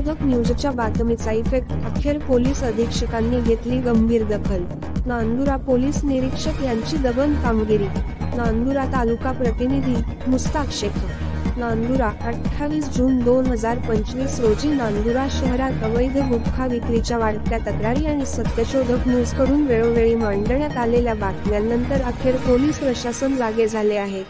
सत्यशोधक न्यूजच्या बातमीचा इफेक्ट, अखेर पोलीस अधीक्षकांनी घेतली गंभीर दखल। नांदुरा पोलीस निरीक्षक यांची दबंग कामगिरी। नांदुरा तालुका प्रतिनिधी मुस्ताक शेख। नांदुरा 28 जून 2025 रोजी नांदुरा शहरात अवैध गुटखा विक्रीच्या वाढत्या तक्रारी आणि सत्यशोधक न्यूजकडून वेळोवेळी मांडण्यात आलेल्या बातम्यांनंतर अखेर पोलीस प्रशासन जागे झाले आहे।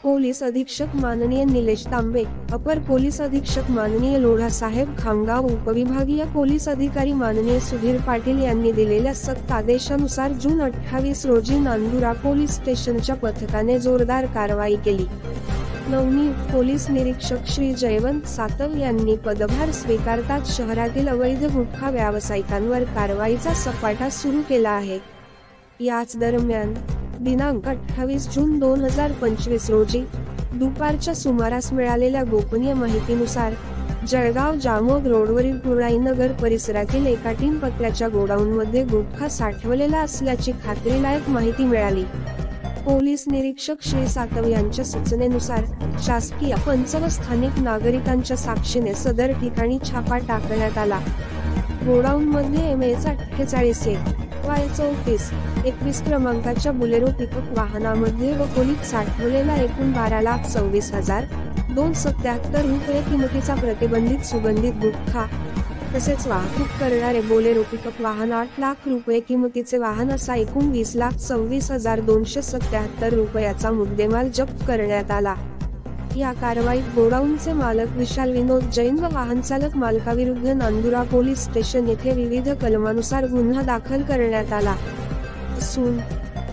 पोलीस अधीक्षक माननीय निलेश तांबे, अपर पोलीस अधीक्षक माननीय लोढा साहेब खामगाव, उपविभागीय पोलीस अधिकारी माननीय सुधीर पाटील यांनी दिलेल्या सक्त आदेशानुसार जून 28 रोजी नांदुरा पोलीस स्टेशनच्या पथकाने जोरदार कारवाई केली। नवनियुक्त पोलीस निरीक्षक श्री जयवंत सातव यांनी पदभार स्वीकारताच शहरातील अवैध गुटखा व्यावसायिकांवर कारवाईचा सपाटा सुरू केला आहे। याच दरम्यान दिनांक 28 जून 2025 रोजी दुपारच्या सुमारास मिळालेल्या गोपनीय माहितीनुसार जळगाव जामोद रोडवरील पुराईनगर परिसरातील एका 3 पत्र्याच्या गोडाऊनमध्ये गुटखा साठवलेला असल्याची खात्रीलायक माहिती मिळाली। पोलीस निरीक्षक श्री सातव यांच्या सूचनेनुसार शासकीय पंच व स्थानिक नागरिकांच्या साक्षीने सदर ठिकाणी छापा टाकण्यात आला। गोडाऊनमध्ये MS 48 Y34 21 क्रमांकाच्या बुलेरो पिकअप वाहनामध्ये व खोलीत साठवलेला एकूण 12,26,277 रुपये किमतीचा प्रतिबंधित सुगंधित गुटखा, तसेच वाहतूक करणारे बोलेरो पिकअप वाहन 8 लाख रुपये किमतीचे वाहन असा एकूण 20,26,277 रुपयाचा मुद्देमाल जप्त करण्यात आला। या कारवाईत गोडाऊनचे मालक विशाल विनोद जैन व वाहनचालक मालकाविरुद्ध नांदुरा पोलीस स्टेशन येथे विविध कलमानुसार गुन्हा दाखल करण्यात आला असून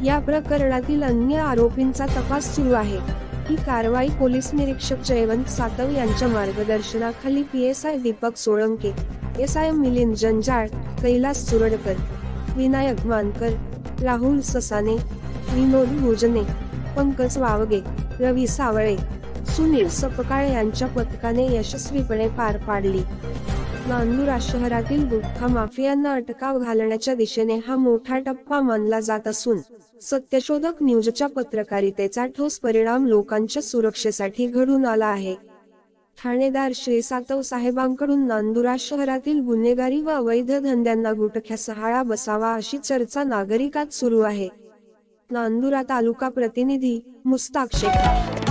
या प्रकरणातील अन्य आरोपींचा तपास सुरू आहे। ही कारवाई पोलीस निरीक्षक जयवंत सातव यांच्या मार्गदर्शनाखाली PSI दीपक सोळंके, SI मिलिंद जंजाळ, कैलास सुरडकर, विनायक मानकर, राहुल ससाने, विनोद भोजने, पंकज वावगे, रवी सावळे, सुनील सपकाळ यांच्या पथकाने यशस्वीपणे पार पाडली। नांदुरा शहरातील गुटखा माफियांना अटकाव घालण्याच्या दिशेने हा मोठा टप्पा मानला जात असून सत्यशोधक न्यूजच्या पत्रकारितेचा ठोस परिणाम लोकांच्या सुरक्षेसाठी घडून आला आहे। ठाणेदार श्री सातव साहेबांकडून नांदुरा शहरातील गुन्हेगारी व अवैध धंद्यांना गुटख्यास आळा बसावा अशी चर्चा नागरिकात सुरू आहे। नांदुरा तालुका प्रतिनिधी मुस्ताक शेख।